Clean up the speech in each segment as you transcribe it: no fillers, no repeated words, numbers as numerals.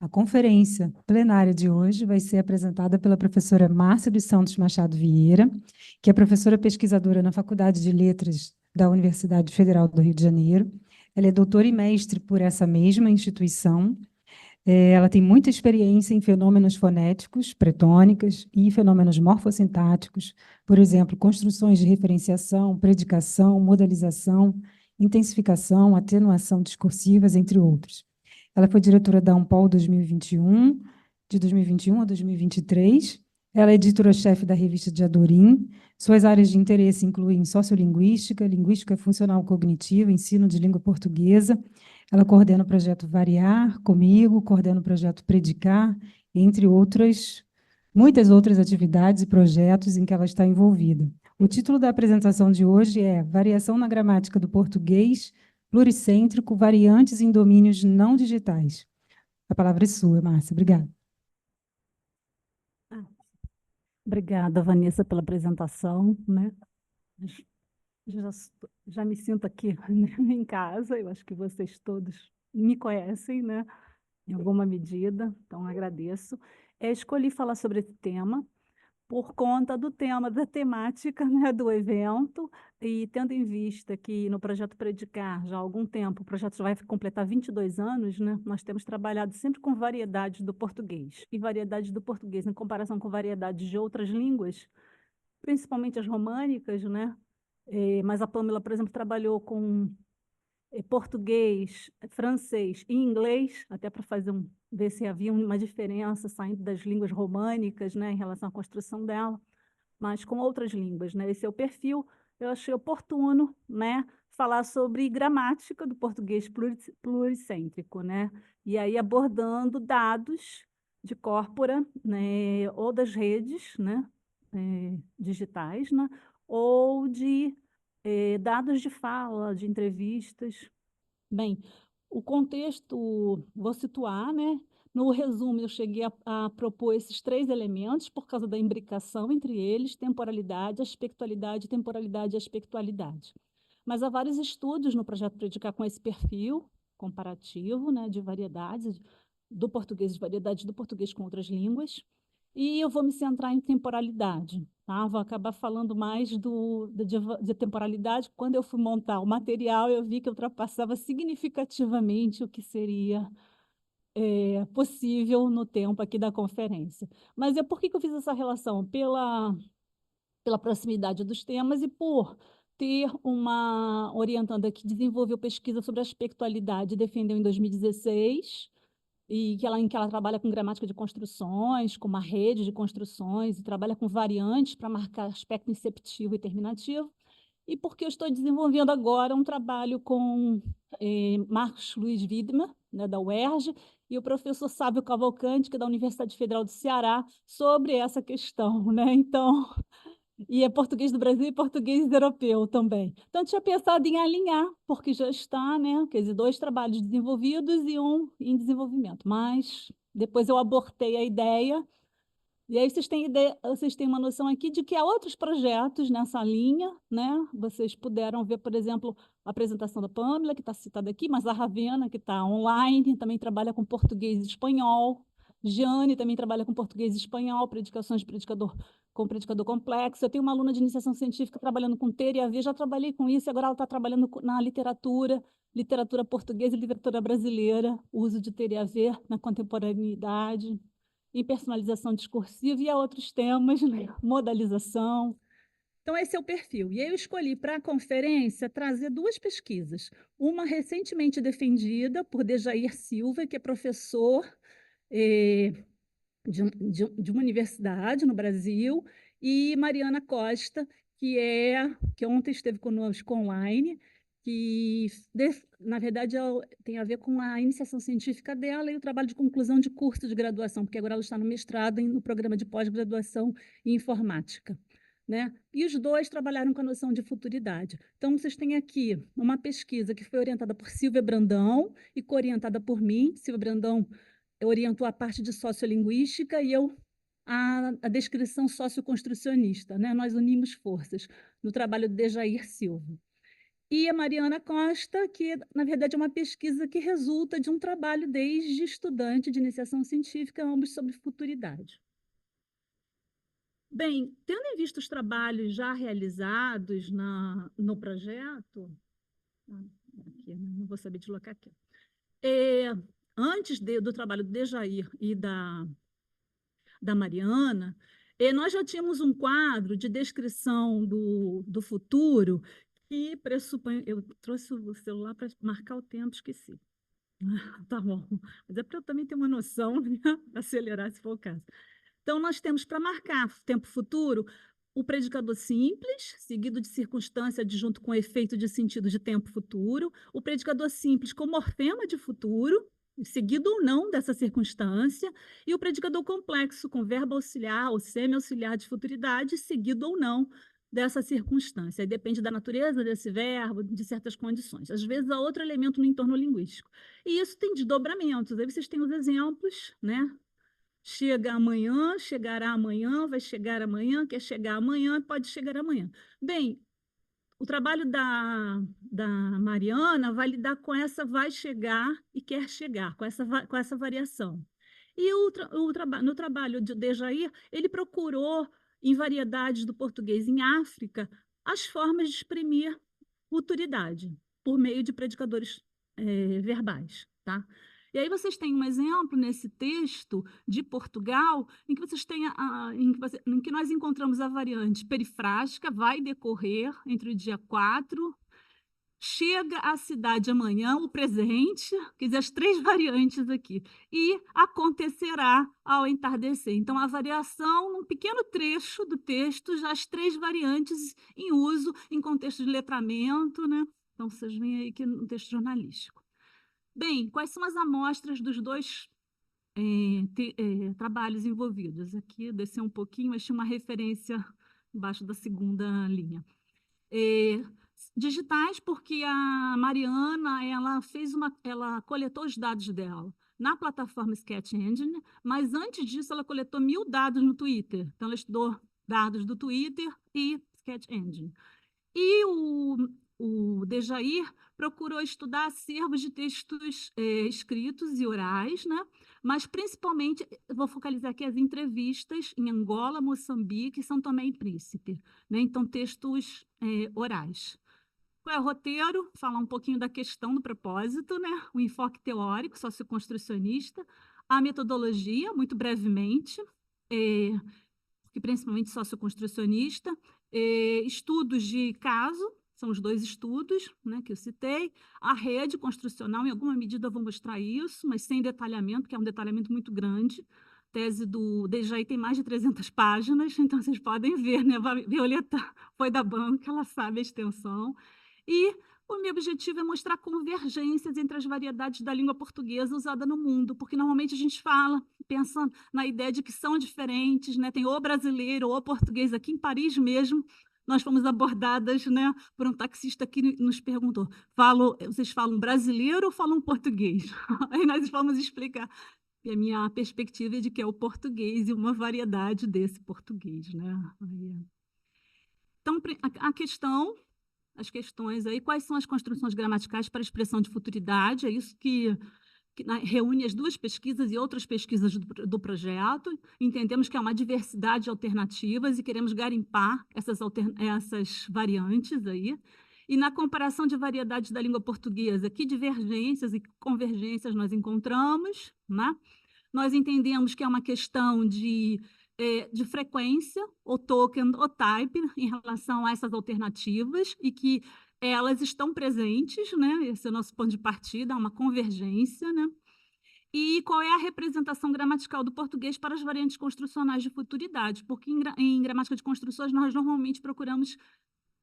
A conferência plenária de hoje vai ser apresentada pela professora Márcia dos Santos Machado Vieira, que é professora pesquisadora na Faculdade de Letras da Universidade Federal do Rio de Janeiro. Ela é doutora e mestre por essa mesma instituição. Ela tem muita experiência em fenômenos fonéticos, pretônicas e fenômenos morfossintáticos, por exemplo, construções de referenciação, predicação, modalização, intensificação, atenuação discursivas, entre outros. Ela foi diretora da Ampol 2021, de 2021 a 2023. Ela é editora-chefe da revista Diadorim. Suas áreas de interesse incluem sociolinguística, linguística funcional cognitiva, ensino de língua portuguesa. Ela coordena o projeto Variar comigo, coordena o projeto Predicar, entre outras, muitas outras atividades e projetos em que ela está envolvida. O título da apresentação de hoje é Variação na Gramática do Português Pluricêntrico, Variantes em Domínios Não Digitais. A palavra é sua, Márcia. Obrigada. Obrigada, Vanessa, pela apresentação, né? Já, já me sinto aqui, né, em casa, eu acho que vocês todos me conhecem, né, em alguma medida, então agradeço. Escolhi falar sobre esse tema por conta do tema, da temática, né, do evento, e tendo em vista que no projeto Predicar, já há algum tempo, o projeto já vai completar 22 anos, né, nós temos trabalhado sempre com variedades do português, e variedades do português em comparação com variedades de outras línguas, principalmente as românicas, né, mas a Pamela, por exemplo, trabalhou com português, francês e inglês, até para ver se havia uma diferença saindo das línguas românicas, né, em relação à construção dela, mas com outras línguas, né? Esse é o perfil. Eu achei oportuno, né, falar sobre gramática do português pluricêntrico, né? E aí abordando dados de corpora, né, ou das redes, né, digitais, né, ou de dados de fala, de entrevistas. Bem, o contexto, vou situar, né? No resumo, eu cheguei a propor esses três elementos por causa da imbricação entre eles, temporalidade, aspectualidade, temporalidade e aspectualidade. Mas há vários estudos no projeto Predicar com esse perfil comparativo, né, de variedades do português, de variedades do português com outras línguas, e eu vou me centrar em temporalidade. Tá? Vou acabar falando mais de temporalidade. Quando eu fui montar o material, eu vi que ultrapassava significativamente o que seria possível no tempo aqui da conferência. Mas por que eu fiz essa relação? Pela proximidade dos temas e por ter uma orientanda que desenvolveu pesquisa sobre aspectualidade e defendeu em 2016, em que ela trabalha com gramática de construções, com uma rede de construções, e trabalha com variantes para marcar aspecto inceptivo e terminativo, e porque eu estou desenvolvendo agora um trabalho com Marcos Luiz Widmer, né, da UERJ, e o professor Sávio Cavalcante, que é da Universidade Federal do Ceará, sobre essa questão, né? Então, e é português do Brasil e português europeu também. Então, eu tinha pensado em alinhar, porque já está, né? Quer dizer, dois trabalhos desenvolvidos e um em desenvolvimento. Mas depois eu abortei a ideia. E aí vocês têm uma noção aqui de que há outros projetos nessa linha, né? Vocês puderam ver, por exemplo, a apresentação da Pamela, que está citada aqui, mas a Ravena, que está online, também trabalha com português e espanhol. Jane também trabalha com português e espanhol, predicações de predicador com predicador complexo. Eu tenho uma aluna de iniciação científica trabalhando com ter e haver, já trabalhei com isso, e agora ela está trabalhando na literatura portuguesa e literatura brasileira, o uso de ter e haver na contemporaneidade, em personalização discursiva e a outros temas, né? Modalização. Então, esse é o perfil. E aí eu escolhi para a conferência trazer duas pesquisas. Uma recentemente defendida por Dejair Silva, que é professor de uma universidade no Brasil, e Mariana Costa, que ontem esteve conosco online, que, na verdade, tem a ver com a iniciação científica dela e o trabalho de conclusão de curso de graduação, porque agora ela está no mestrado no programa de pós-graduação em informática. Né? E os dois trabalharam com a noção de futuridade. Então, vocês têm aqui uma pesquisa que foi orientada por Silvia Brandão e co-orientada por mim. Silvia Brandão orientou a parte de sociolinguística e eu a descrição socioconstrucionista. Né? Nós unimos forças no trabalho de Dejair Silva. E a Mariana Costa, que, na verdade, é uma pesquisa que resulta de um trabalho desde estudante de iniciação científica, ambos sobre futuridade. Bem, tendo em vista os trabalhos já realizados no projeto, aqui, não vou saber deslocar aqui. Antes do trabalho do Dejair e da Mariana, nós já tínhamos um quadro de descrição do futuro que pressupõe. Eu trouxe o celular para marcar o tempo, esqueci. Tá bom. Mas é para eu também ter uma noção, né? Acelerar se for o caso. Então, nós temos para marcar tempo futuro o predicador simples, seguido de circunstância adjunto com efeito de sentido de tempo futuro, o predicador simples com morfema de futuro, seguido ou não dessa circunstância, e o predicador complexo com verbo auxiliar ou semi-auxiliar de futuridade, seguido ou não dessa circunstância. Aí depende da natureza desse verbo, de certas condições. Às vezes, há outro elemento no entorno linguístico. E isso tem desdobramentos. Aí vocês têm os exemplos, né? Chega amanhã, chegará amanhã, vai chegar amanhã, quer chegar amanhã, pode chegar amanhã. Bem, o trabalho da Mariana vai lidar com essa vai chegar e quer chegar, com essa variação. E no trabalho de Dejair, ele procurou, em variedades do português em África, as formas de exprimir futuridade, por meio de predicadores verbais. Tá? E aí vocês têm um exemplo nesse texto de Portugal, em que vocês têm em que nós encontramos a variante perifrástica, vai decorrer entre o dia 4, chega à cidade amanhã, o presente, quer dizer, as três variantes aqui, e acontecerá ao entardecer. Então, a variação, num pequeno trecho do texto, já as três variantes em uso em contexto de letramento, né? Então, vocês veem aí que no texto jornalístico. Bem, quais são as amostras dos dois trabalhos envolvidos? Aqui desceu um pouquinho, mas tinha uma referência embaixo da segunda linha. Digitais, porque a Mariana ela coletou os dados dela na plataforma Sketch Engine, mas antes disso ela coletou 1000 dados no Twitter. Então, ela estudou dados do Twitter e Sketch Engine. E o Dejair procurou estudar acervos de textos escritos e orais, né? Mas, principalmente, vou focalizar aqui as entrevistas em Angola, Moçambique e São Tomé e Príncipe. Né? Então, textos orais. Qual é o roteiro? Falar um pouquinho da questão do propósito, né? O enfoque teórico, socioconstrucionista, a metodologia, muito brevemente, que principalmente socioconstrucionista, estudos de caso, são os dois estudos, né, que eu citei, a rede construcional, em alguma medida eu vou mostrar isso, mas sem detalhamento, porque é um detalhamento muito grande. A tese do Dejaí tem mais de 300 páginas, então vocês podem ver, né? A Violeta foi da banca, ela sabe a extensão. E o meu objetivo é mostrar convergências entre as variedades da língua portuguesa usada no mundo, porque normalmente a gente fala, pensa na ideia de que são diferentes, né? Tem o brasileiro ou o português. Aqui em Paris mesmo, nós fomos abordadas, né, por um taxista que nos perguntou: vocês falam brasileiro ou falam português? Aí nós vamos explicar. E a minha perspectiva é de que é o português e uma variedade desse português, né? Então, as questões aí, quais são as construções gramaticais para a expressão de futuridade? É isso que reúne as duas pesquisas e outras pesquisas do projeto. Entendemos que há uma diversidade de alternativas e queremos garimpar essas variantes aí. E na comparação de variedades da língua portuguesa, que divergências e convergências nós encontramos, né? Nós entendemos que é uma questão de frequência, ou token, ou type, em relação a essas alternativas, e que elas estão presentes, né? Esse é o nosso ponto de partida, há uma convergência, né? E qual é a representação gramatical do português para as variantes construcionais de futuridade? Porque em gramática de construções nós normalmente procuramos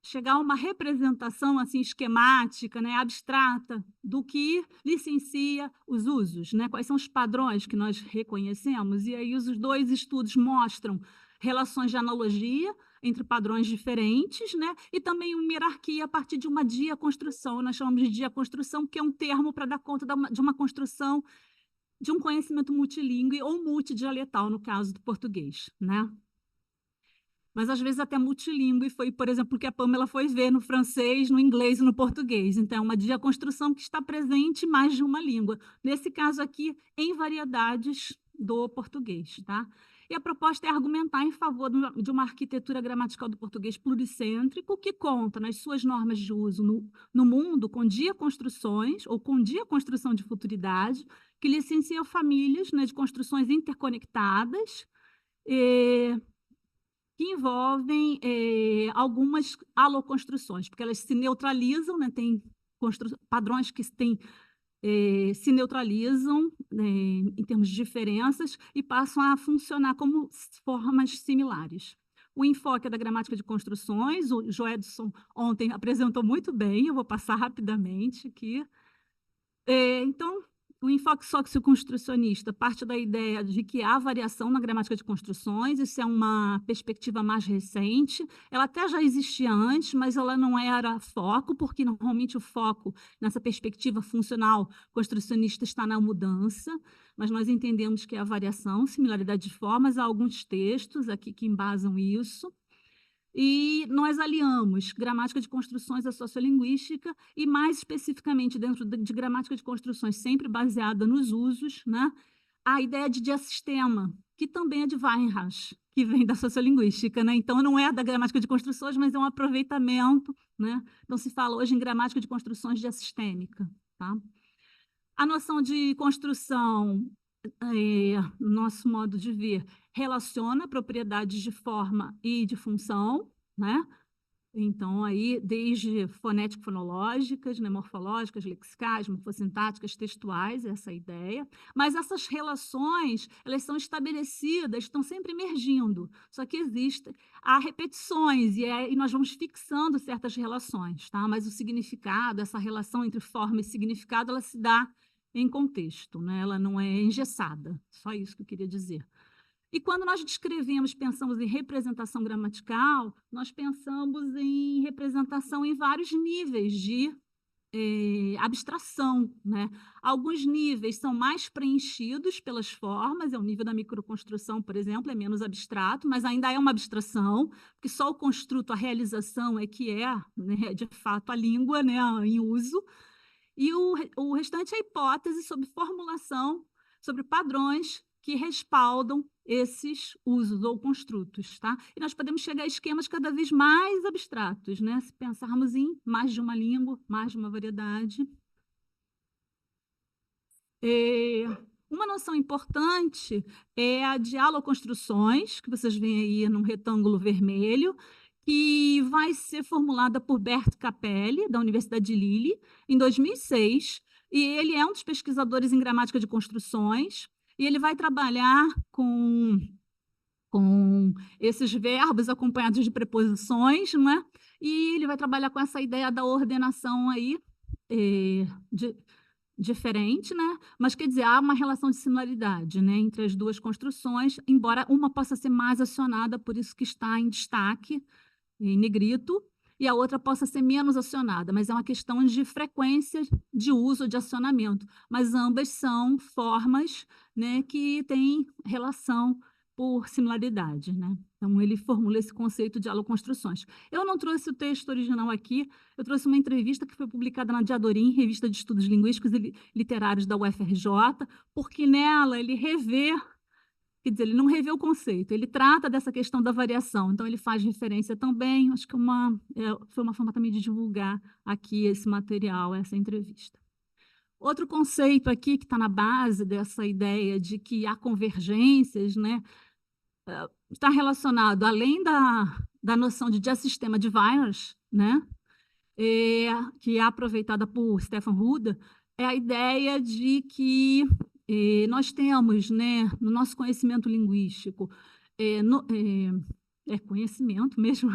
chegar a uma representação assim esquemática, né, abstrata, do que licencia os usos, né? Quais são os padrões que nós reconhecemos? E aí os dois estudos mostram relações de analogia entre padrões diferentes, né? E também uma hierarquia a partir de uma diaconstrução. Nós chamamos de diaconstrução, que é um termo para dar conta de uma construção de um conhecimento multilíngue ou multidialetal, no caso do português, né? mas às vezes até multilíngue, foi, por exemplo, o que a Pamela foi ver no francês, no inglês e no português. Então, é uma diaconstrução que está presente em mais de uma língua. Nesse caso aqui, em variedades do português, tá? E a proposta é argumentar em favor de uma arquitetura gramatical do português pluricêntrico, que conta nas suas normas de uso no mundo com diaconstruções ou com diaconstrução de futuridade, que licencia famílias, né, de construções interconectadas, que envolvem algumas aloconstruções, porque elas se neutralizam, né, tem padrões que se neutralizam, né, em termos de diferenças e passam a funcionar como formas similares. O enfoque é da gramática de construções, o Joedson ontem apresentou muito bem, eu vou passar rapidamente aqui. Então, o enfoque socioconstrucionista parte da ideia de que há variação na gramática de construções, isso é uma perspectiva mais recente, ela até já existia antes, mas ela não era foco, porque normalmente o foco nessa perspectiva funcional construcionista está na mudança, mas nós entendemos que é a variação, similaridade de formas, há alguns textos aqui que embasam isso. E nós aliamos gramática de construções à sociolinguística e, mais especificamente, dentro de gramática de construções, sempre baseada nos usos, né, a ideia de diassistema, que também é de Weinreich, que vem da sociolinguística. Né? Então, não é da gramática de construções, mas é um aproveitamento. Né? Então, se fala hoje em gramática de construções diassistêmica. Tá? A noção de construção, nosso modo de ver, relaciona propriedades de forma e de função, né? Então, aí, desde fonético-fonológicas, né, morfológicas, lexicais, morfossintáticas, textuais, essa é a ideia. Mas essas relações, elas são estabelecidas, estão sempre emergindo. Só que há repetições, e nós vamos fixando certas relações, tá? Mas o significado, essa relação entre forma e significado, ela se dá em contexto, né? Ela não é engessada. Só isso que eu queria dizer. E quando nós descrevemos, pensamos em representação gramatical, nós pensamos em representação em vários níveis de abstração. Né? Alguns níveis são mais preenchidos pelas formas, é o nível da microconstrução, por exemplo, é menos abstrato, mas ainda é uma abstração, porque só o construto, a realização é que é, né, de fato, a língua, né, em uso. E o restante é hipótese sobre formulação, sobre padrões que respaldam esses usos ou construtos. Tá? E nós podemos chegar a esquemas cada vez mais abstratos, né? Se pensarmos em mais de uma língua, mais de uma variedade. Uma noção importante é a de aloconstruções, que vocês veem aí num retângulo vermelho, que vai ser formulada por Bert Capelli, da Universidade de Lille, em 2006, e ele é um dos pesquisadores em gramática de construções, e ele vai trabalhar com esses verbos acompanhados de preposições, né? E ele vai trabalhar com essa ideia da ordenação aí, diferente, né? Mas quer dizer, há uma relação de similaridade, né, entre as duas construções, embora uma possa ser mais acionada, por isso que está em destaque, em negrito, e a outra possa ser menos acionada, mas é uma questão de frequência de uso, de acionamento. Mas ambas são formas, né, que têm relação por similaridade. Né? Então, ele formula esse conceito de aloconstruções. Eu não trouxe o texto original aqui, eu trouxe uma entrevista que foi publicada na Diadorim, Revista de Estudos Linguísticos e Literários da UFRJ, porque nela ele revê, quer dizer, ele não revê o conceito, ele trata dessa questão da variação, então ele faz referência também, acho que foi uma forma também de divulgar aqui esse material, essa entrevista. Outro conceito aqui que está na base dessa ideia de que há convergências, né, está relacionado, além da noção de diassistema de Weier's, né, que é aproveitada por Stefan Ruda, é a ideia de que nós temos, né, no nosso conhecimento linguístico, conhecimento mesmo,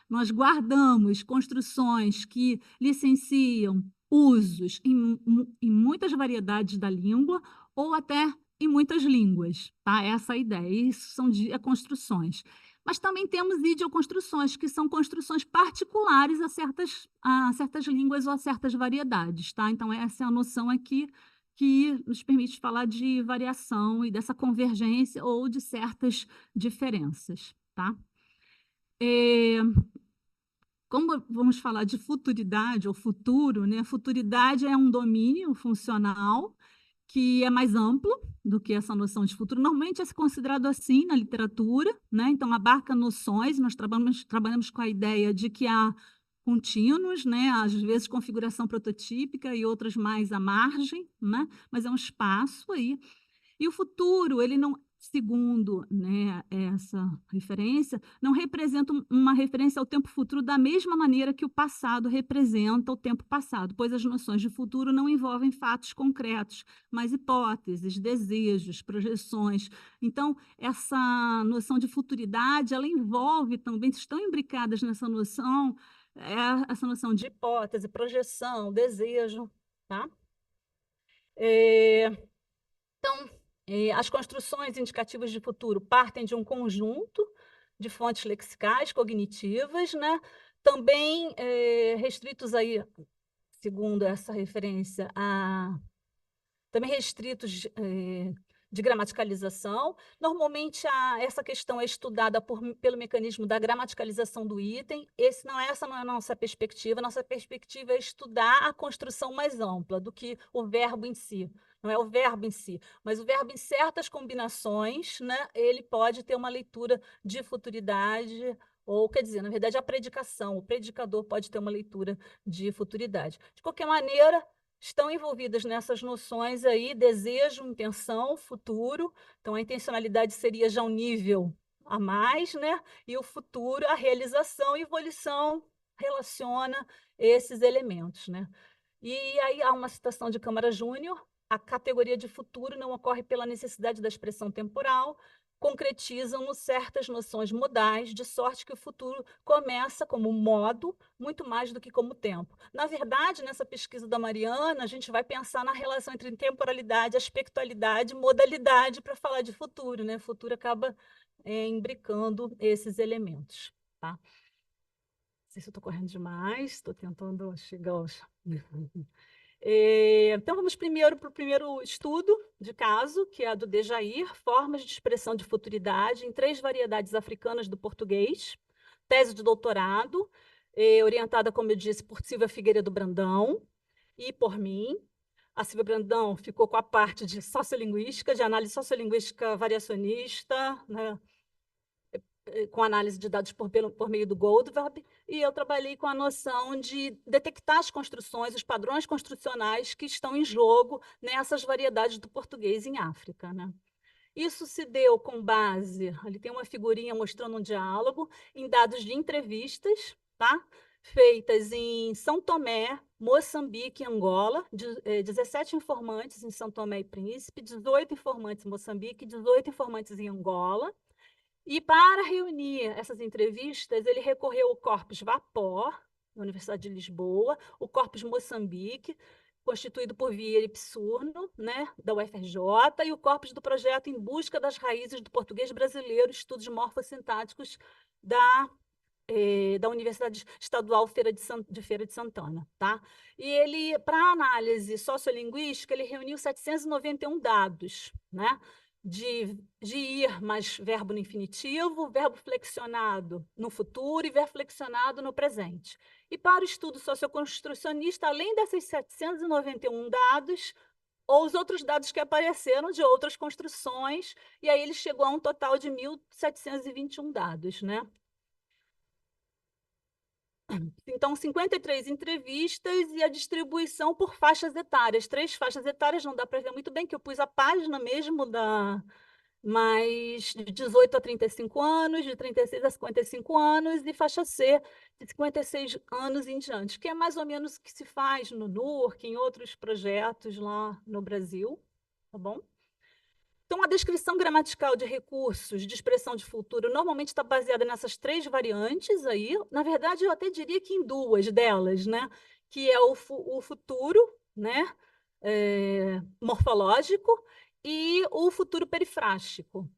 nós guardamos construções que licenciam usos em muitas variedades da língua ou até em muitas línguas. Tá? Essa é a ideia. Isso são construções. Mas também temos idioconstruções, que são construções particulares a certas línguas ou a certas variedades. Tá? Então, essa é a noção aqui que nos permite falar de variação e dessa convergência ou de certas diferenças. Tá? É, como vamos falar de futuridade ou futuro, né? Futuridade é um domínio funcional que é mais amplo do que essa noção de futuro. Normalmente é considerado assim na literatura, né? Então abarca noções, nós trabalhamos com a ideia de que há contínuos, né? Às vezes configuração prototípica e outras mais à margem, né? Mas é um espaço aí. E o futuro, ele não, segundo, né, essa referência, não representa uma referência ao tempo futuro da mesma maneira que o passado representa o tempo passado, pois as noções de futuro não envolvem fatos concretos, mas hipóteses, desejos, projeções. Então, essa noção de futuridade, ela envolve também, estão imbricadas nessa noção, essa noção de hipótese, projeção, desejo, tá? É, as construções indicativas de futuro partem de um conjunto de fontes lexicais, cognitivas, né? Também restritos aí, segundo essa referência, também restritos de gramaticalização. Normalmente, essa questão é estudada pelo mecanismo da gramaticalização do item. Essa não é a nossa perspectiva. Nossa perspectiva é estudar a construção mais ampla do que o verbo em si. Não é o verbo em si, mas o verbo em certas combinações, né, ele pode ter uma leitura de futuridade, ou, quer dizer, na verdade, a predicação, o predicador pode ter uma leitura de futuridade. De qualquer maneira, estão envolvidas nessas noções aí, desejo, intenção, futuro. Então, a intencionalidade seria já um nível a mais, né? E o futuro, a realização e volição relaciona esses elementos, né? E aí há uma citação de Câmara Júnior: a categoria de futuro não ocorre pela necessidade da expressão temporal, concretizam-no certas noções modais, de sorte que o futuro começa como modo, muito mais do que como tempo. Na verdade, nessa pesquisa da Mariana, a gente vai pensar na relação entre temporalidade, aspectualidade, modalidade para falar de futuro, né? Futuro acaba imbricando esses elementos, tá? Não sei se eu estou correndo demais, estou tentando chegar aos... Então, vamos primeiro para o primeiro estudo de caso, que é a do Dejair, formas de expressão de futuridade em 3 variedades africanas do português, tese de doutorado, orientada, como eu disse, por Silvia Figueiredo Brandão e por mim. A Silvia Brandão ficou com a parte de sociolinguística, de análise sociolinguística variacionista, né, com análise de dados por meio do Goldverb, e eu trabalhei com a noção de detectar as construções, os padrões construcionais que estão em jogo nessas variedades do português em África, né? Isso se deu com base, ali tem uma figurinha mostrando um diálogo, em dados de entrevistas, tá? Feitas em São Tomé, Moçambique e Angola, 17 informantes em São Tomé e Príncipe, 18 informantes em Moçambique, 18 informantes em Angola. E para reunir essas entrevistas, ele recorreu ao Corpus Vapor, da Universidade de Lisboa, o Corpus Moçambique, constituído por Vieira e Psurno, né, da UFRJ, e o Corpus do projeto Em Busca das Raízes do Português Brasileiro, Estudos Morfossintáticos da Universidade Estadual de Feira de Santana. Tá? E ele, para análise sociolinguística, ele reuniu 791 dados, né? De ir, mais verbo no infinitivo, verbo flexionado no futuro e verbo flexionado no presente. E para o estudo socioconstrucionista, além desses 791 dados, ou os outros dados que apareceram de outras construções, e aí ele chegou a um total de 1.721 dados, né? Então, 53 entrevistas e a distribuição por faixas etárias. 3 faixas etárias, não dá para ver muito bem, que eu pus a página mesmo mas de 18 a 35 anos, de 36 a 55 anos, e faixa C, de 56 anos em diante, que é mais ou menos o que se faz no NURC, em outros projetos lá no Brasil, tá bom? Então, a descrição gramatical de recursos de expressão de futuro normalmente está baseada nessas 3 variantes aí. Na verdade, eu até diria que em 2 delas, né? Que é o futuro, né? Morfológico, e o futuro perifrástico.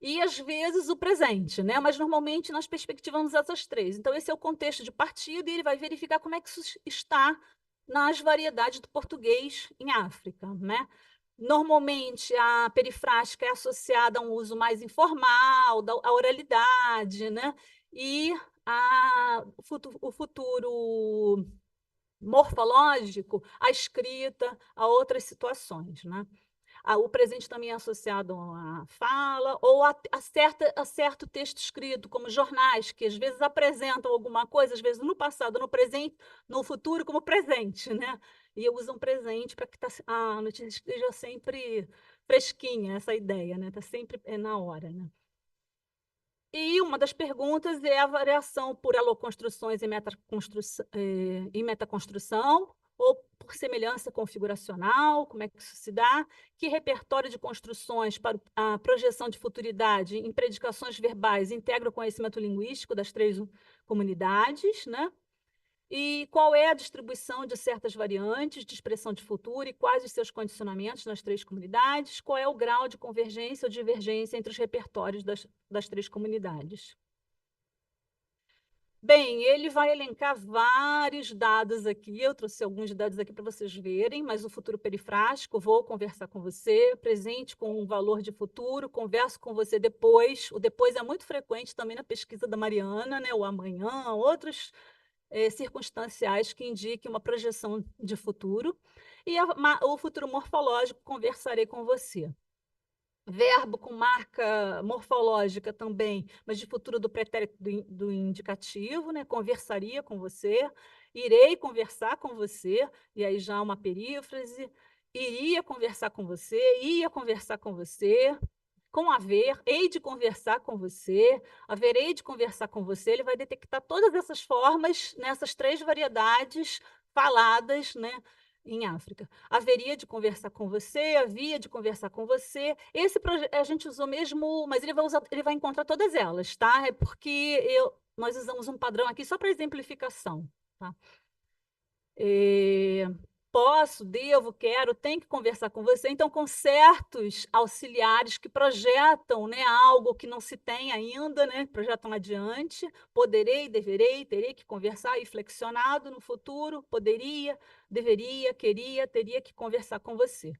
E, às vezes, o presente, né? Mas, normalmente, nós perspectivamos essas 3. Então, esse é o contexto de partida, e ele vai verificar como é que isso está nas variedades do português em África, né? Normalmente, a perifrástica é associada a um uso mais informal, à oralidade, né? e o futuro morfológico, a escrita, a outras situações, né? O presente também é associado à fala ou a certo texto escrito, como jornais, que às vezes apresentam alguma coisa, às vezes no passado, no presente, no futuro, como presente, né? E usam presente para que a notícia esteja sempre fresquinha, essa ideia, né? Está sempre na hora, né? E uma das perguntas é a variação por aloconstruções e metaconstrução, ou por semelhança configuracional, como é que isso se dá? Que repertório de construções para a projeção de futuridade em predicações verbais integra o conhecimento linguístico das três comunidades, né? E qual é a distribuição de certas variantes de expressão de futuro e quais os seus condicionamentos nas três comunidades? Qual é o grau de convergência ou divergência entre os repertórios das três comunidades? Bem, ele vai elencar vários dados aqui, eu trouxe alguns dados aqui para vocês verem, mas o futuro perifrástico, vou conversar com você, presente com um valor de futuro, converso com você depois, o depois é muito frequente também na pesquisa da Mariana, né, o amanhã, outros circunstanciais que indiquem uma projeção de futuro, e o futuro morfológico, conversarei com você. Verbo com marca morfológica também, mas de futuro do pretérito do indicativo, né? Conversaria com você, irei conversar com você, e aí já uma perífrase, iria conversar com você, ia conversar com você, com haver, hei de conversar com você, haverei de conversar com você, ele vai detectar todas essas formas nessas três variedades faladas, né, em África. Haveria de conversar com você, havia de conversar com você. Esse projeto a gente usou mesmo, mas ele vai encontrar todas elas, tá? É porque nós usamos um padrão aqui só para exemplificação, tá? Posso, devo, quero, tenho que conversar com você. Então, com certos auxiliares que projetam, né, algo que não se tem ainda, né, projetam adiante, poderei, deverei, terei que conversar, e flexionado no futuro, poderia, deveria, queria, teria que conversar com você.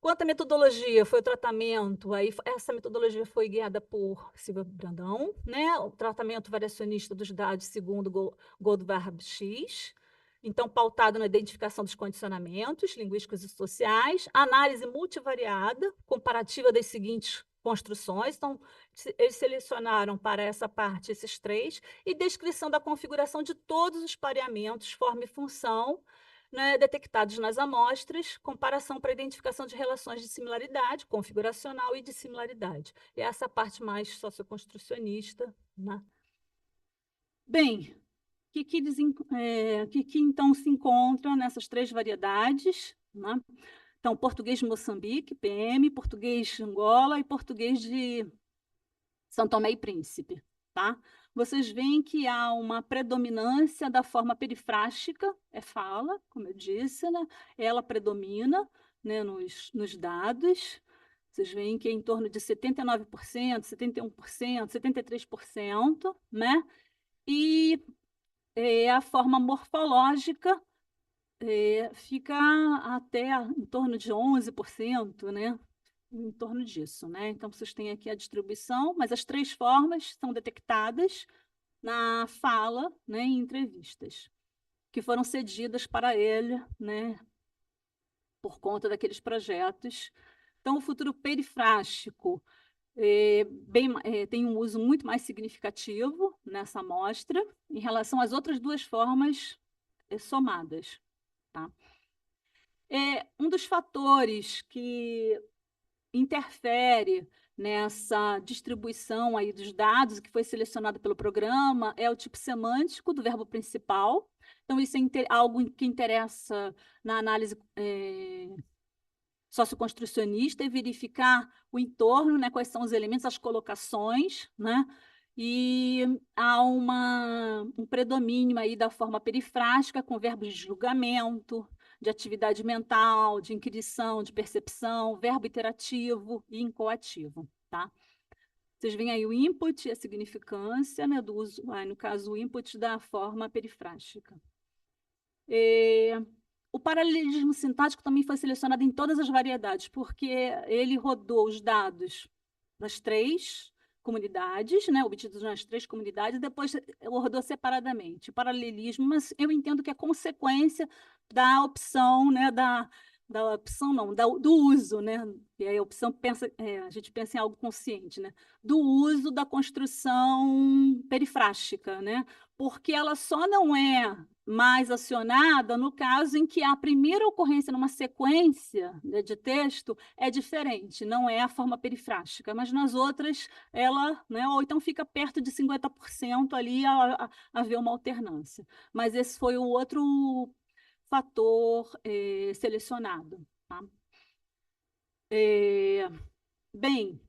Quanto à metodologia, foi o tratamento, aí essa metodologia foi guiada por Silvia Brandão, né? O tratamento variacionista dos dados segundo Goldvarb X, então pautado na identificação dos condicionamentos linguísticos e sociais, análise multivariada, comparativa das seguintes construções, então eles selecionaram para essa parte esses três, e descrição da configuração de todos os pareamentos, forma e função, né, detectados nas amostras, comparação para identificação de relações de similaridade, configuracional e de similaridade. E essa parte mais socioconstrucionista. Né? Bem, o que então se encontra nessas três variedades? Né? Então, português de Moçambique, PM, português de Angola e português de São Tomé e Príncipe. Tá? Vocês veem que há uma predominância da forma perifrástica, fala, como eu disse, né? Ela predomina, né, nos dados. Vocês veem que é em torno de 79%, 71%, 73%, né? E a forma morfológica fica até em torno de 11%, né? Em torno disso, né? Então, vocês têm aqui a distribuição, mas as três formas são detectadas na fala, né, em entrevistas, que foram cedidas para ele, né, por conta daqueles projetos. Então, o futuro perifrástico tem um uso muito mais significativo nessa amostra em relação às outras duas formas somadas. Tá? Um dos fatores que interfere nessa distribuição aí dos dados que foi selecionado pelo programa é o tipo semântico do verbo principal. Então, isso é algo que interessa na análise socioconstrucionista, e verificar o entorno, né, quais são os elementos, as colocações, né? E há um predomínio aí da forma perifrástica, com verbos de julgamento, de atividade mental, de inquirição, de percepção, verbo iterativo e incoativo, tá? Vocês veem aí o input e a significância, né, do uso, no caso, o input da forma perifrástica. O paralelismo sintático também foi selecionado em todas as variedades, porque ele rodou os dados das três, comunidades, né, obtidos nas 3 comunidades, depois abordou separadamente. Paralelismo, mas eu entendo que é consequência da opção, né, da opção não, do uso, né, e aí a opção pensa, a gente pensa em algo consciente, né, do uso da construção perifrástica, né, porque ela só não é mais acionada no caso em que a primeira ocorrência numa sequência, né, de texto é diferente, não é a forma perifrástica, mas nas outras ela, né, ou então fica perto de 50% ali a haver uma alternância. Mas esse foi o outro fator selecionado. Tá? Bem,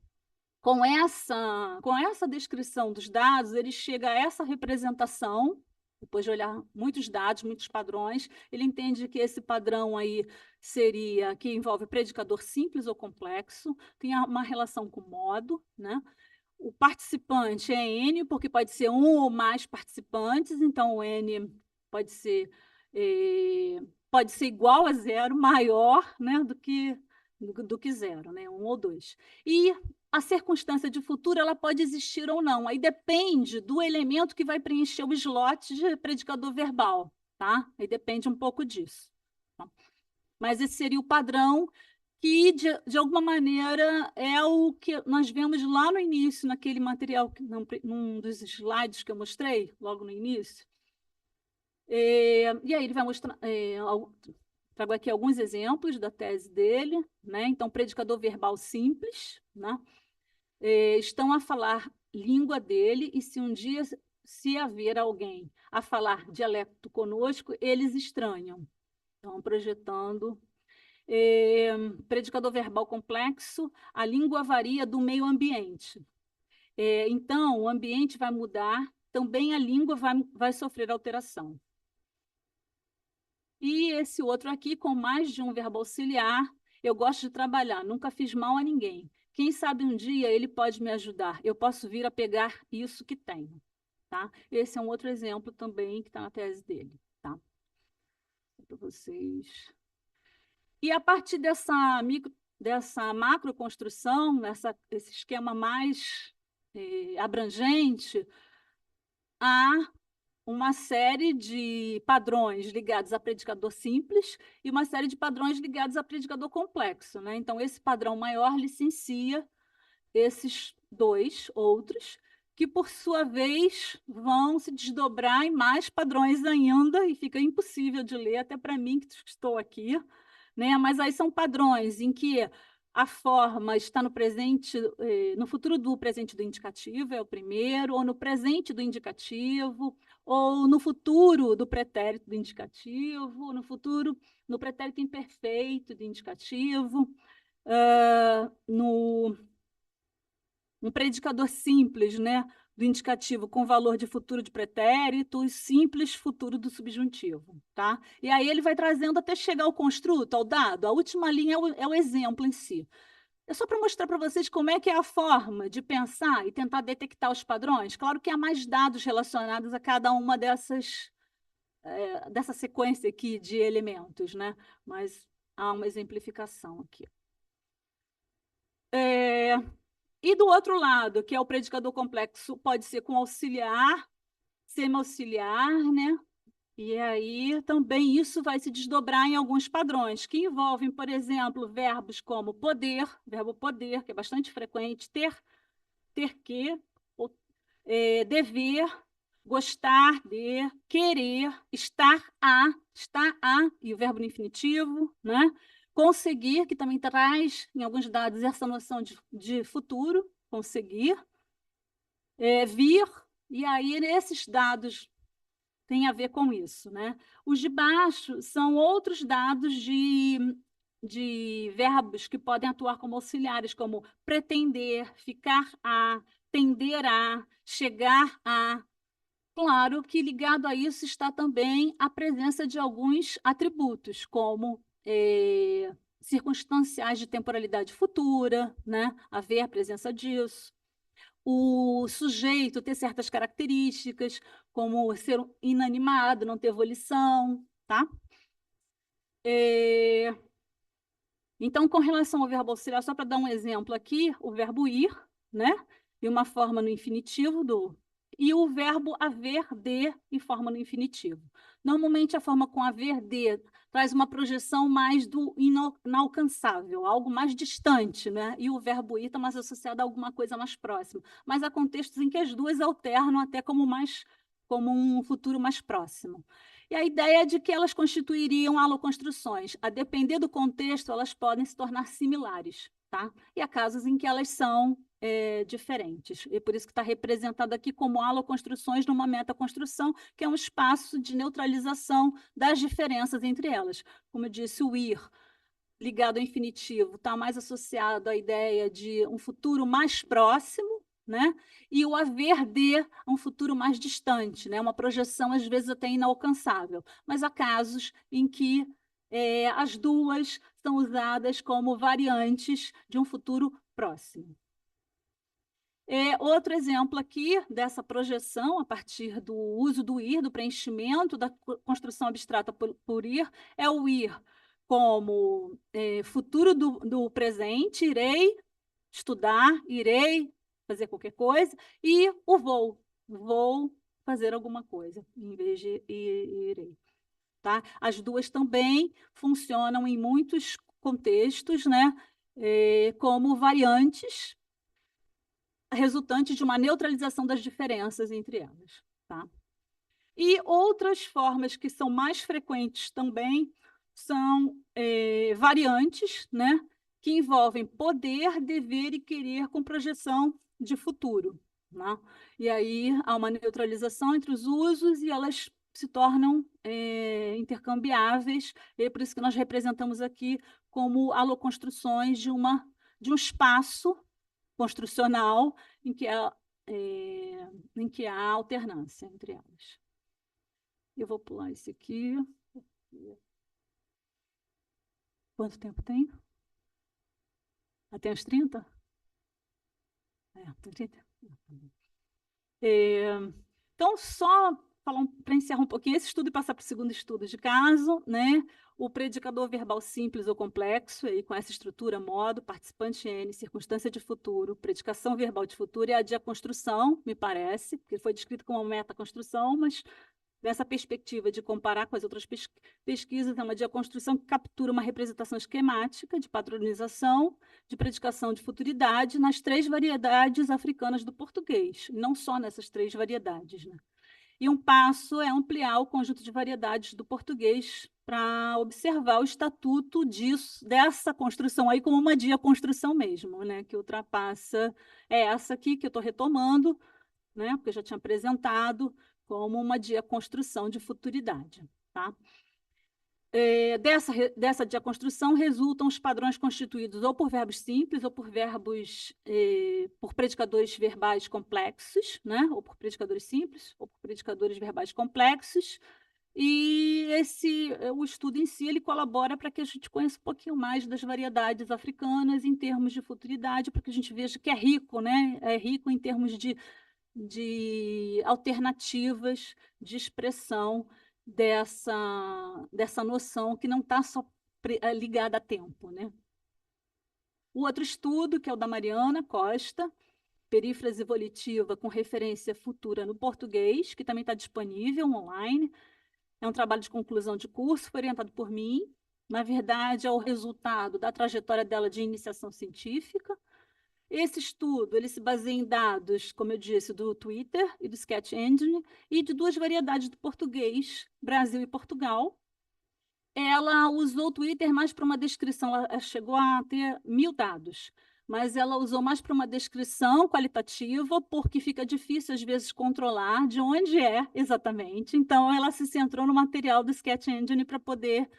com essa descrição dos dados, ele chega a essa representação, depois de olhar muitos dados, muitos padrões, ele entende que esse padrão aí seria que envolve predicador simples ou complexo, tem uma relação com modo, né? O participante é N, porque pode ser um ou mais participantes, então o N pode ser, pode ser igual a zero, maior, né, do que zero, né, um ou dois. E a circunstância de futuro ela pode existir ou não, aí depende do elemento que vai preencher o slot de predicador verbal, tá? Aí depende um pouco disso. Tá? Mas esse seria o padrão que, de alguma maneira, é o que nós vemos lá no início, naquele material, num dos slides que eu mostrei, logo no início. E aí ele vai mostrar, trago aqui alguns exemplos da tese dele, né? Então, predicador verbal simples, né? Estão a falar língua dele, e se um dia se haver alguém a falar dialecto conosco, eles estranham. Estão projetando predicador verbal complexo, a língua varia do meio ambiente. Então, o ambiente vai mudar, também a língua vai sofrer alteração. E esse outro aqui, com mais de um verbo auxiliar, eu gosto de trabalhar, nunca fiz mal a ninguém. Quem sabe um dia ele pode me ajudar, eu posso vir a pegar isso que tenho. Tá? Esse é um outro exemplo também que está na tese dele. Tá? Para vocês. E a partir dessa macroconstrução, esse esquema mais abrangente, há uma série de padrões ligados a predicador simples e uma série de padrões ligados a predicador complexo. Né? Então, esse padrão maior licencia esses 2 outros, que, por sua vez, vão se desdobrar em mais padrões ainda, e fica impossível de ler, até para mim, que estou aqui. Né? Mas aí são padrões em que a forma está no presente, no futuro do presente do indicativo, é o primeiro, ou no presente do indicativo, ou no futuro do pretérito do indicativo, no pretérito imperfeito do indicativo, um predicador simples, né, do indicativo com valor de futuro de pretérito e simples futuro do subjuntivo, tá? E aí ele vai trazendo até chegar ao construto, ao dado. A última linha é o exemplo em si. É só para mostrar para vocês como é que é a forma de pensar e tentar detectar os padrões. Claro que há mais dados relacionados a cada uma dessa sequência aqui de elementos, né? Mas há uma exemplificação aqui. E do outro lado, que é o predicador complexo, pode ser com auxiliar, semi-auxiliar, né? E aí também isso vai se desdobrar em alguns padrões, que envolvem, por exemplo, verbos como poder, verbo poder, que é bastante frequente, ter que, dever, gostar de, querer, estar a, e o verbo no infinitivo, né? Conseguir, que também traz, em alguns dados, essa noção de futuro, conseguir, vir, e aí esses dados têm a ver com isso. Né? Os de baixo são outros dados de verbos que podem atuar como auxiliares, como pretender, ficar a, tender a, chegar a. Claro que ligado a isso está também a presença de alguns atributos, como circunstanciais de temporalidade futura, né? Haver a presença disso. O sujeito ter certas características, como ser inanimado, não ter volição, tá? Então, com relação ao verbo auxiliar, só para dar um exemplo aqui, o verbo ir, né? e uma forma no infinitivo e o verbo haver de e forma no infinitivo. Normalmente, a forma com haver de traz uma projeção mais do inalcançável, algo mais distante, né? E o verbo ir está mais associado a alguma coisa mais próxima. Mas há contextos em que as duas alternam até como um futuro mais próximo. E a ideia é de que elas constituiriam aloconstruções. A depender do contexto, elas podem se tornar similares, tá? E há casos em que elas são diferentes. E por isso que está representado aqui como aloconstruções numa metaconstrução, que é um espaço de neutralização das diferenças entre elas. Como eu disse, o ir ligado ao infinitivo está mais associado à ideia de um futuro mais próximo, né? E o haver de um futuro mais distante, né? Uma projeção, às vezes, até inalcançável. Mas há casos em que as duas são usadas como variantes de um futuro próximo. Outro exemplo aqui dessa projeção, a partir do uso do ir, do preenchimento da construção abstrata por ir, é o ir como futuro do presente, irei estudar, irei fazer qualquer coisa, e o vou fazer alguma coisa, em vez de irei. Tá? As duas também funcionam em muitos contextos, né, como variantes resultantes de uma neutralização das diferenças entre elas. Tá? E outras formas que são mais frequentes também são variantes, né, que envolvem poder, dever e querer com projeção de futuro. Né? E aí há uma neutralização entre os usos e elas se tornam intercambiáveis, e é por isso que nós representamos aqui como aloconstruções de um espaço construcional em que há alternância entre elas. Eu vou pular esse aqui. Quanto tempo tem? Até uns 30? Tem 30. Então, só para encerrar um pouquinho esse estudo e passar para o segundo estudo de caso, né? O predicador verbal simples ou complexo, aí com essa estrutura, modo, participante N, circunstância de futuro, predicação verbal de futuro e a diaconstrução, me parece, porque foi descrito como uma metaconstrução, mas dessa perspectiva de comparar com as outras pesquisas, é uma diaconstrução que captura uma representação esquemática de padronização, de predicação de futuridade nas 3 variedades africanas do português, não só nessas 3 variedades. Né? E um passo é ampliar o conjunto de variedades do português para observar o estatuto dessa construção aí como uma diaconstrução mesmo, né? Que ultrapassa essa aqui que eu estou retomando, né? Porque eu já tinha apresentado, como uma diaconstrução de futuridade. Tá? Dessa diaconstrução resultam os padrões constituídos ou por verbos simples ou por por predicadores verbais complexos, né? Ou por predicadores simples ou por predicadores verbais complexos. E o estudo em si ele colabora para que a gente conheça um pouquinho mais das variedades africanas em termos de futuridade, para que a gente veja que é rico, né? É rico em termos de alternativas de expressão dessa noção que não está só ligada a tempo. Né? O outro estudo, que é o da Mariana Costa, perífrase volitiva com referência futura no português, que também está disponível online. É um trabalho de conclusão de curso, foi orientado por mim. Na verdade, é o resultado da trajetória dela de iniciação científica. Esse estudo ele se baseia em dados, como eu disse, do Twitter e do Sketch Engine, e de 2 variedades do português, Brasil e Portugal. Ela usou o Twitter mais para uma descrição, ela chegou a ter 1000 dados, mas ela usou mais para uma descrição qualitativa, porque fica difícil, às vezes, controlar de onde é exatamente. Então, ela se centrou no material do Sketch Engine para poder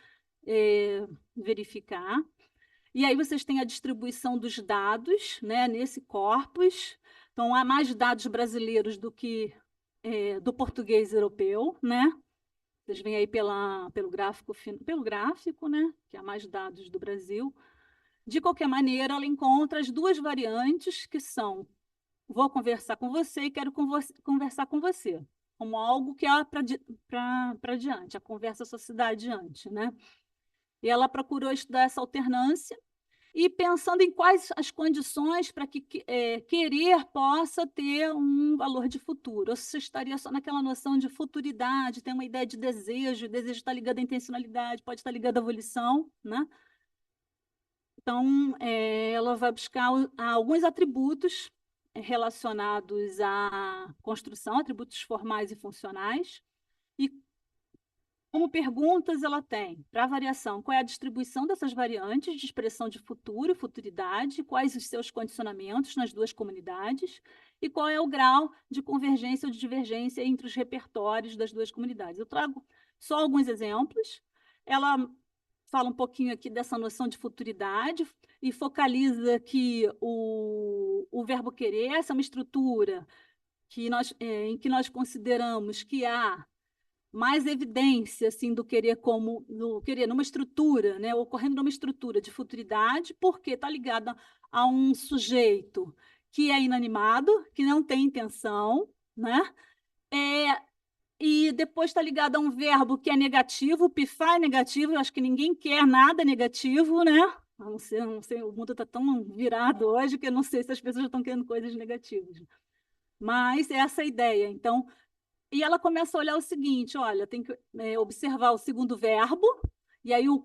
verificar. E aí vocês têm a distribuição dos dados, né, nesse corpus. Então, há mais dados brasileiros do que do português europeu, né? Vocês veem aí pelo gráfico, né, que há mais dados do Brasil. De qualquer maneira, ela encontra as 2 variantes, que são vou conversar com você e quero conversar com você, como algo que é para diante, a conversa só se dá adiante, né? E ela procurou estudar essa alternância e pensando em quais as condições para que querer possa ter um valor de futuro. Ou se você estaria só naquela noção de futuridade, tem uma ideia de desejo, o desejo está ligado à intencionalidade, pode estar ligado à volição, né? Então, ela vai buscar alguns atributos relacionados à construção, atributos formais e funcionais, e como perguntas, ela tem, para a variação, qual é a distribuição dessas variantes de expressão de futuro e futuridade, quais os seus condicionamentos nas duas comunidades, e qual é o grau de convergência ou de divergência entre os repertórios das duas comunidades. Eu trago só alguns exemplos. Ela fala um pouquinho aqui dessa noção de futuridade e focaliza que o verbo querer, essa é uma estrutura que em que nós consideramos que há mais evidência assim do querer numa estrutura, né, ocorrendo numa estrutura de futuridade, porque está ligada a um sujeito que é inanimado, que não tem intenção, né? E depois está ligado a um verbo que é negativo, pifar é negativo, eu acho que ninguém quer nada negativo, né? Não sei, o mundo está tão virado hoje que eu não sei se as pessoas já estão querendo coisas negativas. Mas é essa a ideia. Então, e ela começa a olhar o seguinte: olha, tem que observar o segundo verbo, e aí o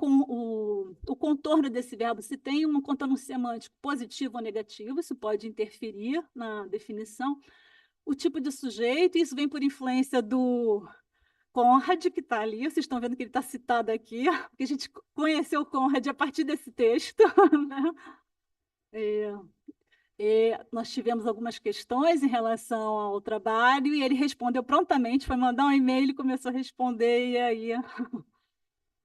contorno desse verbo, se tem um contorno semântico positivo ou negativo, isso pode interferir na definição. O tipo de sujeito, isso vem por influência do Conrad, que está ali, vocês estão vendo que ele está citado aqui, porque a gente conheceu o Conrad a partir desse texto, né? Nós tivemos algumas questões em relação ao trabalho e ele respondeu prontamente, foi mandar um e-mail e começou a responder, e aí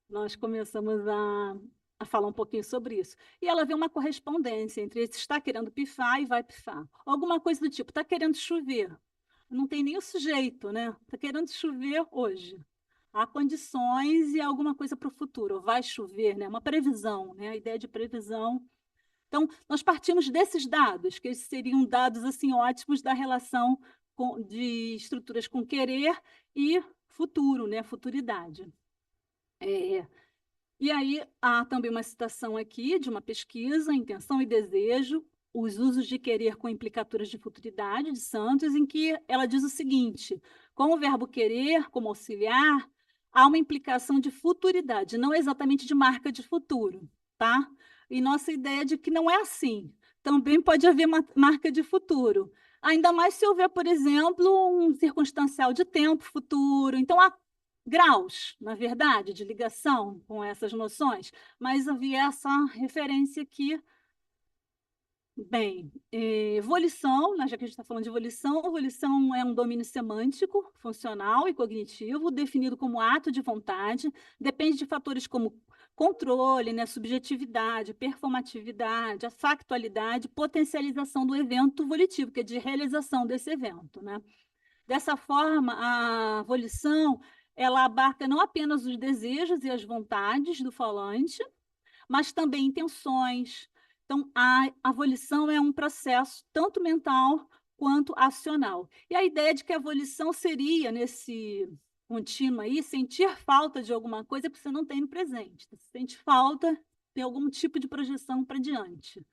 nós começamos a falar um pouquinho sobre isso. E ela vê uma correspondência entre esse está querendo pifar e vai pifar. Alguma coisa do tipo, está querendo chover. Não tem nem o sujeito, né? Está querendo chover hoje. Há condições e alguma coisa para o futuro. Vai chover, né? Uma previsão, né? A ideia de previsão. Então, nós partimos desses dados, que esses seriam dados assim ótimos da relação de estruturas com querer e futuro, né? Futuridade. E aí há também uma citação aqui de uma pesquisa, Intenção e Desejo, os usos de querer com implicaturas de futuridade, de Santos, em que ela diz o seguinte: com o verbo querer como auxiliar, há uma implicação de futuridade, não exatamente de marca de futuro, tá? E nossa ideia é de que não é assim. Também pode haver marca de futuro. Ainda mais se houver, por exemplo, um circunstancial de tempo futuro. Então, há graus, na verdade, de ligação com essas noções, mas havia essa referência aqui. Bem, volição, já que a gente está falando de volição é um domínio semântico, funcional e cognitivo, definido como ato de vontade, depende de fatores como controle, né, subjetividade, performatividade, a factualidade, potencialização do evento volitivo, que é de realização desse evento, né? Dessa forma, a volição ela abarca não apenas os desejos e as vontades do falante, mas também intenções. Então, a volição é um processo tanto mental quanto acional. E a ideia de que a volição seria, nesse contínuo aí, sentir falta de alguma coisa que você não tem no presente. Você sente falta, tem algum tipo de projeção para diante.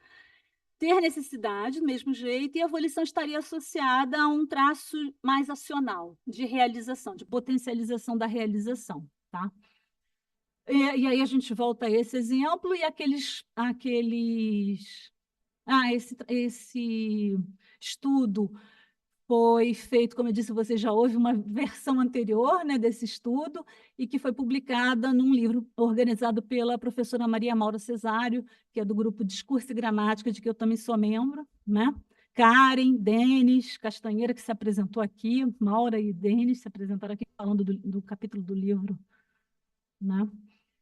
Ter necessidade, do mesmo jeito, e a volição estaria associada a um traço mais acional, de realização, de potencialização da realização, tá? E aí a gente volta a esse exemplo e esse estudo foi feito, como eu disse, você já houve uma versão anterior, né, desse estudo, e que foi publicada num livro organizado pela professora Maria Maura Cesário, que é do grupo Discurso e Gramática, de que eu também sou membro, né? Karen, Denis, Castanheira, que se apresentou aqui, Maura e Denis se apresentaram aqui falando do capítulo do livro, né?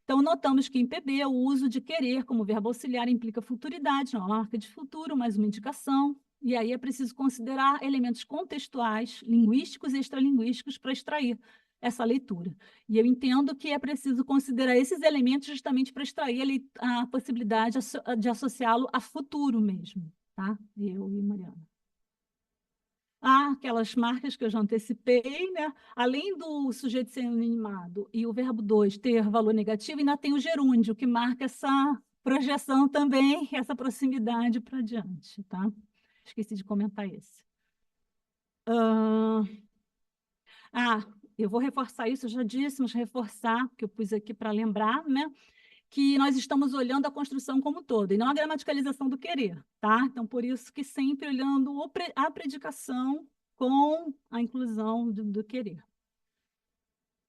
Então, notamos que em PB o uso de querer como verbo auxiliar implica futuridade, não é uma marca de futuro, mas uma indicação. E aí é preciso considerar elementos contextuais, linguísticos e extralinguísticos para extrair essa leitura. E eu entendo que é preciso considerar esses elementos justamente para extrair a possibilidade de associá-lo a futuro mesmo, tá? Eu e Mariana. Aquelas marcas que eu já antecipei, né? Além do sujeito ser animado e o verbo 2 ter valor negativo, ainda tem o gerúndio, que marca essa projeção também, essa proximidade para diante, tá? Esqueci de comentar esse. Eu vou reforçar isso, eu já disse, mas reforçar, que eu pus aqui para lembrar, né? Que nós estamos olhando a construção como um todo, e não a gramaticalização do querer, tá? Então, por isso que sempre olhando a predicação com a inclusão do querer.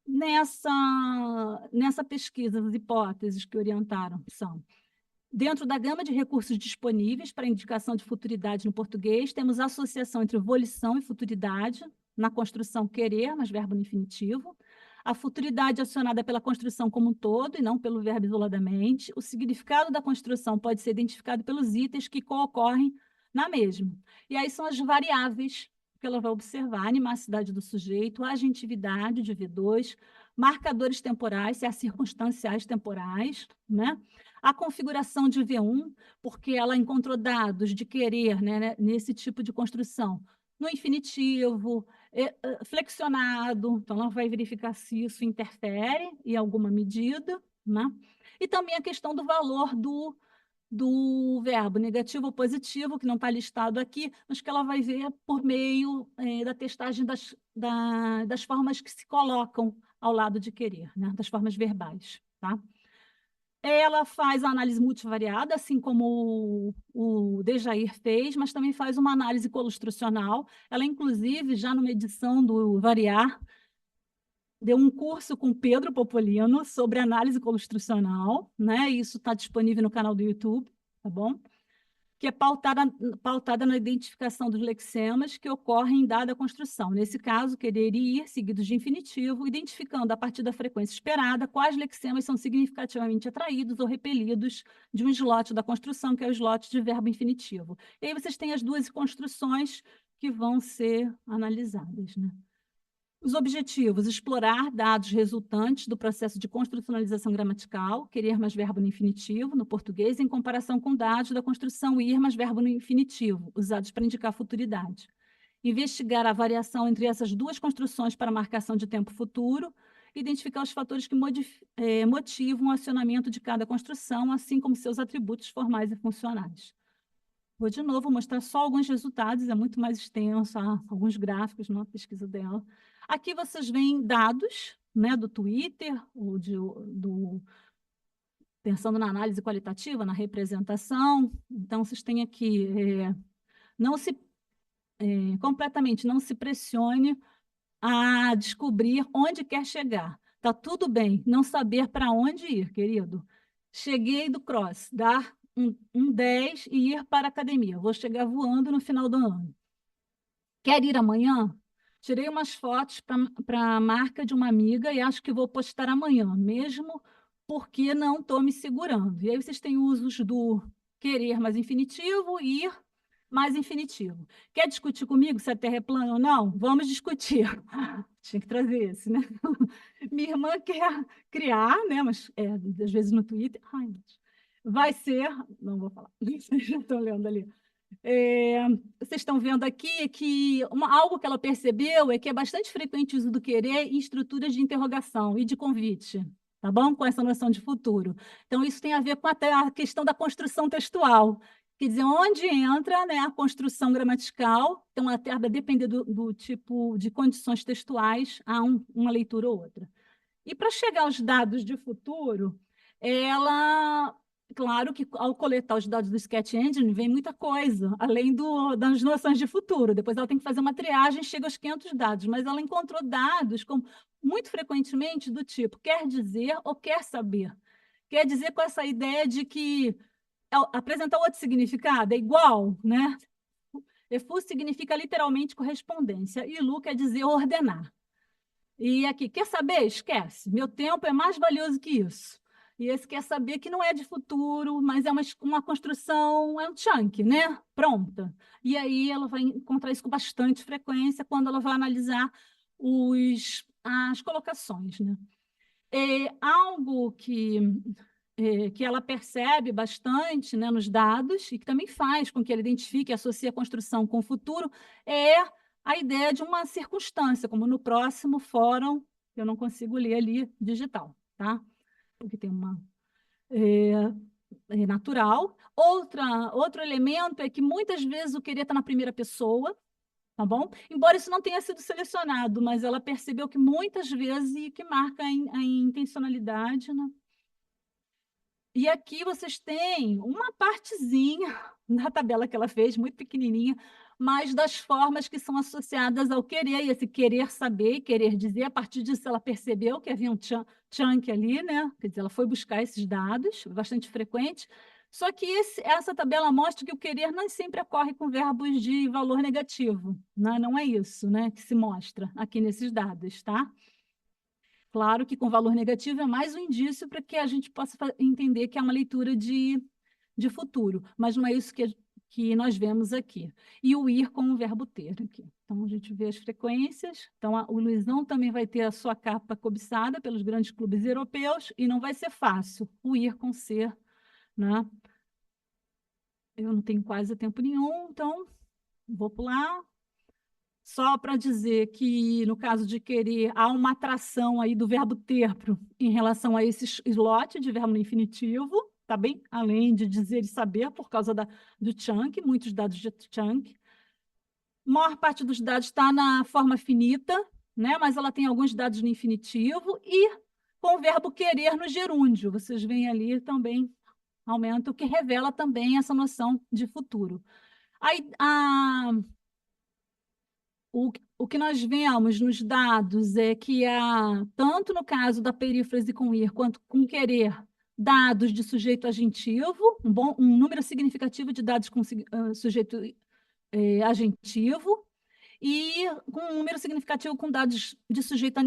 Nessa pesquisa, as hipóteses que orientaram são: dentro da gama de recursos disponíveis para indicação de futuridade no português, temos a associação entre volição e futuridade na construção querer, mas verbo no infinitivo. A futuridade acionada pela construção como um todo e não pelo verbo isoladamente. O significado da construção pode ser identificado pelos itens que concorrem na mesma. E aí são as variáveis que ela vai observar: a animacidade do sujeito, a agentividade de V2, marcadores temporais, se há circunstanciais temporais, né? A configuração de V1, porque ela encontrou dados de querer, né, nesse tipo de construção, no infinitivo, flexionado, então ela vai verificar se isso interfere em alguma medida, né? E também a questão do valor do verbo negativo ou positivo, que não está listado aqui, mas que ela vai ver por meio da testagem das formas que se colocam ao lado de querer, né? Das formas verbais, tá? Ela faz a análise multivariada, assim como o Dejair fez, mas também faz uma análise colustrucional. Ela, inclusive, já numa edição do Variar, deu um curso com Pedro Popolino sobre análise colustrucional, né? Isso está disponível no canal do YouTube, tá bom? Que é pautada na identificação dos lexemas que ocorrem em dada construção. Nesse caso, querer e ir, seguidos de infinitivo, identificando a partir da frequência esperada quais lexemas são significativamente atraídos ou repelidos de um slot da construção, que é o slot de verbo infinitivo. E aí vocês têm as duas construções que vão ser analisadas, né? Os objetivos: explorar dados resultantes do processo de construcionalização gramatical, querer mais verbo no infinitivo, no português, em comparação com dados da construção ir mais verbo no infinitivo, usados para indicar futuridade. Investigar a variação entre essas duas construções para marcação de tempo futuro, identificar os fatores que motivam o acionamento de cada construção, assim como seus atributos formais e funcionais. Vou, de novo, mostrar só alguns resultados, é muito mais extenso, alguns gráficos na pesquisa dela. Aqui vocês veem dados, né, do Twitter, pensando na análise qualitativa, na representação. Então, vocês têm aqui, completamente, não se pressione a descobrir onde quer chegar. Está tudo bem não saber para onde ir, querido. Cheguei do cross, dar um 10 e ir para a academia. Vou chegar voando no final do ano. Quer ir amanhã? Tirei umas fotos para a marca de uma amiga e acho que vou postar amanhã, mesmo porque não estou me segurando. E aí vocês têm usos do querer mais infinitivo e ir mais infinitivo. Quer discutir comigo se a Terra é plana ou não? Vamos discutir. Tinha que trazer esse, né? Minha irmã quer criar, né? Mas às vezes no Twitter. Ai, Deus. Vai ser. Não vou falar. Vocês já estão lendo ali. Vocês estão vendo aqui que algo que ela percebeu é que é bastante frequente o uso do querer em estruturas de interrogação e de convite, tá bom? Com essa noção de futuro. Então, isso tem a ver com até a questão da construção textual. Quer dizer, onde entra, né, a construção gramatical, então, até vai depender do tipo de condições textuais, há uma leitura ou outra. E para chegar aos dados de futuro, ela... Claro que, ao coletar os dados do Sketch Engine, vem muita coisa, além das noções de futuro. Depois ela tem que fazer uma triagem, chega aos 500 dados, mas ela encontrou dados, muito frequentemente, do tipo quer dizer ou quer saber. Quer dizer com essa ideia de que apresentar outro significado é igual, né? Efu significa literalmente correspondência, e Lu quer dizer ordenar. E aqui, quer saber? Esquece. Meu tempo é mais valioso que isso. E esse quer saber que não é de futuro, mas é uma construção, é um chunk, né? Pronta. E aí ela vai encontrar isso com bastante frequência quando ela vai analisar as colocações, né? Algo que ela percebe bastante, né, nos dados, e que também faz com que ela identifique e associe a construção com o futuro, é a ideia de uma circunstância, como no próximo fórum, eu não consigo ler ali digital, tá? Porque tem uma... natural. Outro elemento é que muitas vezes o querer está na primeira pessoa, tá bom? Embora isso não tenha sido selecionado, mas ela percebeu que muitas vezes e que marca a intencionalidade, né? E aqui vocês têm uma partezinha da tabela que ela fez, muito pequenininha, mas das formas que são associadas ao querer, e esse querer saber e querer dizer. A partir disso, ela percebeu que havia um chunk ali, né? Quer dizer, ela foi buscar esses dados, bastante frequente. Só que essa tabela mostra que o querer não sempre ocorre com verbos de valor negativo, né? Não é isso, né, que se mostra aqui nesses dados, tá? Claro que com valor negativo é mais um indício para que a gente possa entender que é uma leitura de futuro, mas não é isso que nós vemos aqui. E o ir com o verbo ter aqui. Então, a gente vê as frequências. Então, o Luizão também vai ter a sua capa cobiçada pelos grandes clubes europeus e não vai ser fácil o ir com ser, né? Eu não tenho quase tempo nenhum, então vou pular. Só para dizer que, no caso de querer, há uma atração aí do verbo ter em relação a esse slot de verbo no infinitivo, tá bem? Além de dizer e saber, por causa do chunk, muitos dados de chunk. A maior parte dos dados está na forma finita, né? Mas ela tem alguns dados no infinitivo e com o verbo querer no gerúndio. Vocês veem ali também aumenta, o que revela também essa noção de futuro. Aí, o que nós vemos nos dados é que há, tanto no caso da perífrase com ir, quanto com querer, dados de sujeito agentivo, um número significativo de dados com sujeito agentivo, e com um número significativo com dados de sujeito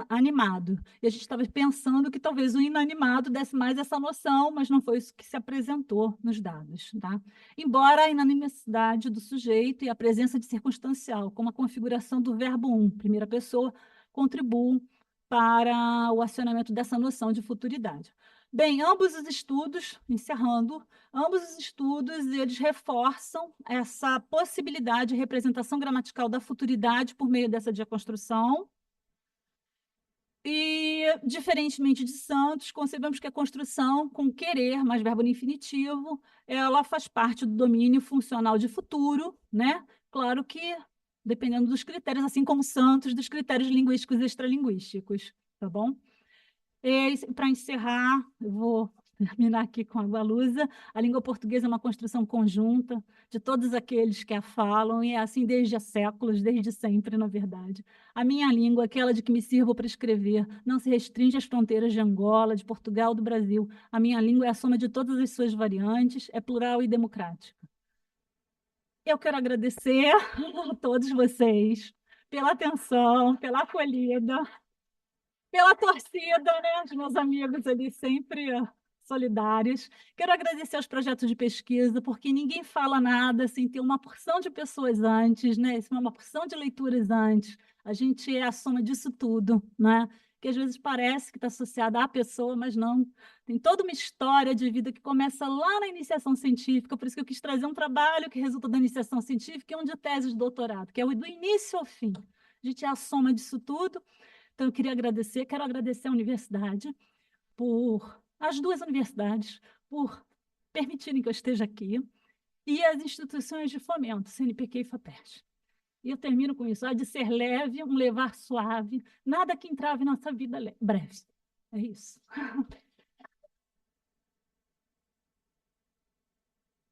animado. E a gente estava pensando que talvez o inanimado desse mais essa noção, mas não foi isso que se apresentou nos dados. Tá? Embora a inanimidade do sujeito e a presença de circunstancial, como a configuração do verbo primeira pessoa, contribuam para o acionamento dessa noção de futuridade. Bem, ambos os estudos, encerrando, ambos os estudos, eles reforçam essa possibilidade de representação gramatical da futuridade por meio dessa deconstrução. E, diferentemente de Santos, concebemos que a construção com querer, mais verbo no infinitivo, ela faz parte do domínio funcional de futuro, né? Claro que, dependendo dos critérios, assim como Santos, dos critérios linguísticos e extralinguísticos, tá bom? Para encerrar, eu vou terminar aqui com a Gualusa. A língua portuguesa é uma construção conjunta de todos aqueles que a falam, e é assim desde há séculos, desde sempre, na verdade. A minha língua, aquela de que me sirvo para escrever, não se restringe às fronteiras de Angola, de Portugal, do Brasil. A minha língua é a soma de todas as suas variantes, é plural e democrática. Eu quero agradecer a todos vocês pela atenção, pela acolhida, pela torcida, né? Os meus amigos ali sempre solidários. Quero agradecer aos projetos de pesquisa, porque ninguém fala nada sem ter uma porção de pessoas antes, né? Uma porção de leituras antes. A gente é a soma disso tudo, né? Que às vezes parece que está associada à pessoa, mas não. Tem toda uma história de vida que começa lá na iniciação científica, por isso que eu quis trazer um trabalho que resulta da iniciação científica e um de tese de doutorado, que é o do início ao fim. A gente é a soma disso tudo. Então, eu quero agradecer à universidade as duas universidades, por permitirem que eu esteja aqui, e as instituições de fomento, CNPq e FAPERJ. E eu termino com isso, há de ser leve, um levar suave, nada que entrave nossa vida breve. É isso.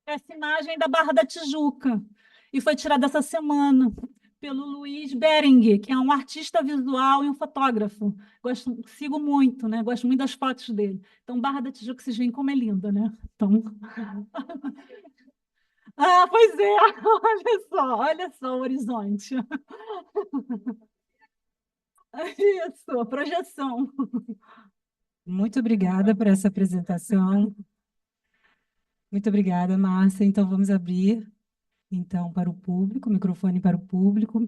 Essa imagem é da Barra da Tijuca, e foi tirada essa semana pelo Luiz Berenguer, que é um artista visual e um fotógrafo. Sigo muito, né? Gosto muito das fotos dele. Então, Barra da Tijuca, vocês veem como é linda, né? Então... Ah, pois é, olha só o horizonte. Isso, a projeção. Muito obrigada por essa apresentação. Muito obrigada, Márcia. Então, vamos abrir então para o público, o microfone para o público.